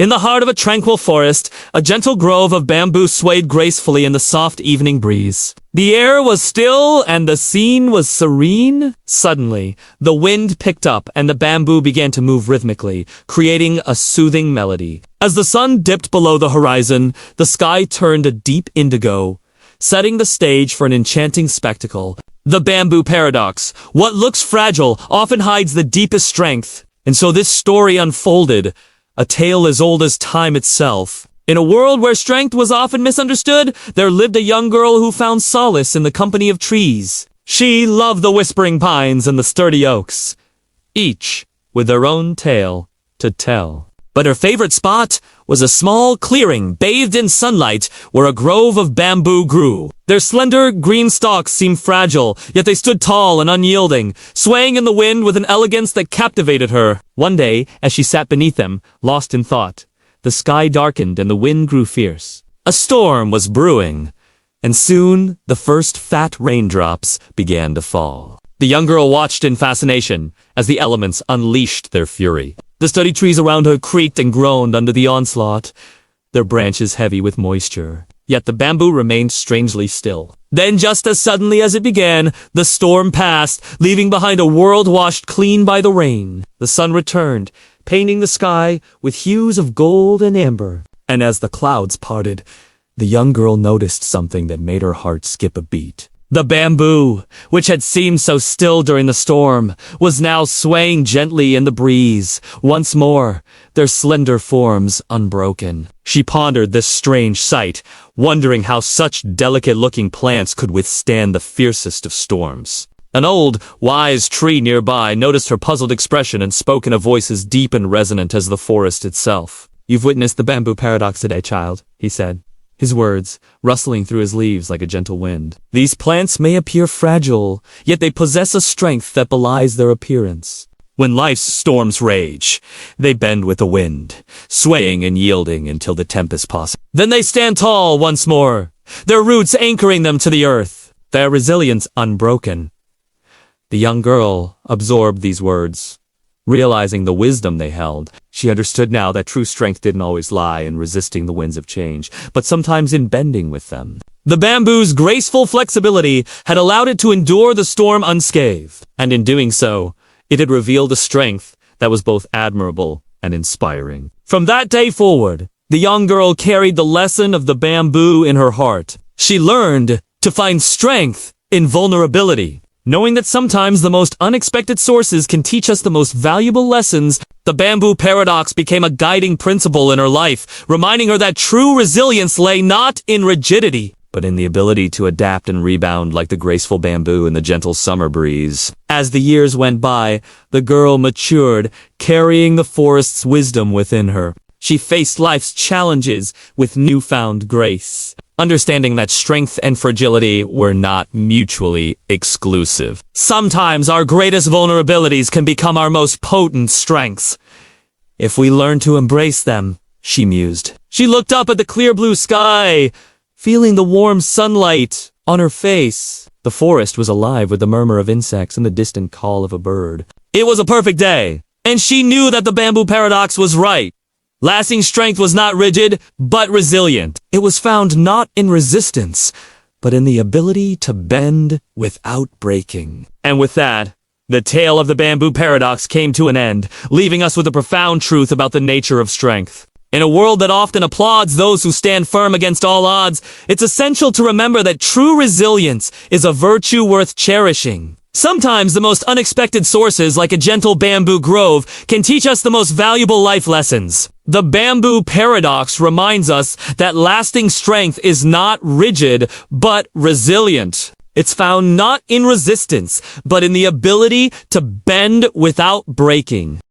In the heart of a tranquil forest, a gentle grove of bamboo swayed gracefully in the soft evening breeze. The air was still and the scene was serene. Suddenly, the wind picked up and the bamboo began to move rhythmically, creating a soothing melody. As the sun dipped below the horizon, the sky turned a deep indigo, setting the stage for an enchanting spectacle. The bamboo paradox. What looks fragile often hides the deepest strength. And so this story unfolded, a tale as old as time itself. In a world where strength was often misunderstood, there lived a young girl who found solace in the company of trees. She loved the whispering pines and the sturdy oaks, each with their own tale to tell. But her favorite spot was a small clearing bathed in sunlight where a grove of bamboo grew. Their slender green stalks seemed fragile, yet they stood tall and unyielding, swaying in the wind with an elegance that captivated her. One day, as she sat beneath them, lost in thought, the sky darkened and the wind grew fierce. A storm was brewing, and soon the first fat raindrops began to fall. The young girl watched in fascination as the elements unleashed their fury. The sturdy trees around her creaked and groaned under the onslaught, their branches heavy with moisture. Yet the bamboo remained strangely still. Then, just as suddenly as it began, the storm passed, leaving behind a world washed clean by the rain. The sun returned, painting the sky with hues of gold and amber. And as the clouds parted, the young girl noticed something that made her heart skip a beat. The bamboo, which had seemed so still during the storm, was now swaying gently in the breeze. Once more, their slender forms unbroken. She pondered this strange sight, wondering how such delicate-looking plants could withstand the fiercest of storms. An old, wise tree nearby noticed her puzzled expression and spoke in a voice as deep and resonant as the forest itself. "You've witnessed the bamboo paradox today, child," he said, his words rustling through his leaves like a gentle wind. "These plants may appear fragile, yet they possess a strength that belies their appearance. When life's storms rage, they bend with the wind, swaying and yielding until the tempest passes. Then they stand tall once more, their roots anchoring them to the earth, their resilience unbroken." The young girl absorbed these words. Realizing the wisdom they held, she understood now that true strength didn't always lie in resisting the winds of change, but sometimes in bending with them. The bamboo's graceful flexibility had allowed it to endure the storm unscathed, and in doing so, it had revealed a strength that was both admirable and inspiring. From that day forward, the young girl carried the lesson of the bamboo in her heart. She learned to find strength in vulnerability. Knowing that sometimes the most unexpected sources can teach us the most valuable lessons, the bamboo paradox became a guiding principle in her life, reminding her that true resilience lay not in rigidity, but in the ability to adapt and rebound like the graceful bamboo in the gentle summer breeze. As the years went by, the girl matured, carrying the forest's wisdom within her. She faced life's challenges with newfound grace, understanding that strength and fragility were not mutually exclusive. Sometimes our greatest vulnerabilities can become our most potent strengths, if we learn to embrace them, she mused. She looked up at the clear blue sky, feeling the warm sunlight on her face. The forest was alive with the murmur of insects and the distant call of a bird. It was a perfect day, and she knew that the bamboo paradox was right. Lasting strength was not rigid, but resilient. It was found not in resistance, but in the ability to bend without breaking. And with that, the tale of the bamboo paradox came to an end, leaving us with a profound truth about the nature of strength. In a world that often applauds those who stand firm against all odds, it's essential to remember that true resilience is a virtue worth cherishing. Sometimes the most unexpected sources, like a gentle bamboo grove, can teach us the most valuable life lessons. The bamboo paradox reminds us that lasting strength is not rigid, but resilient. It's found not in resistance, but in the ability to bend without breaking.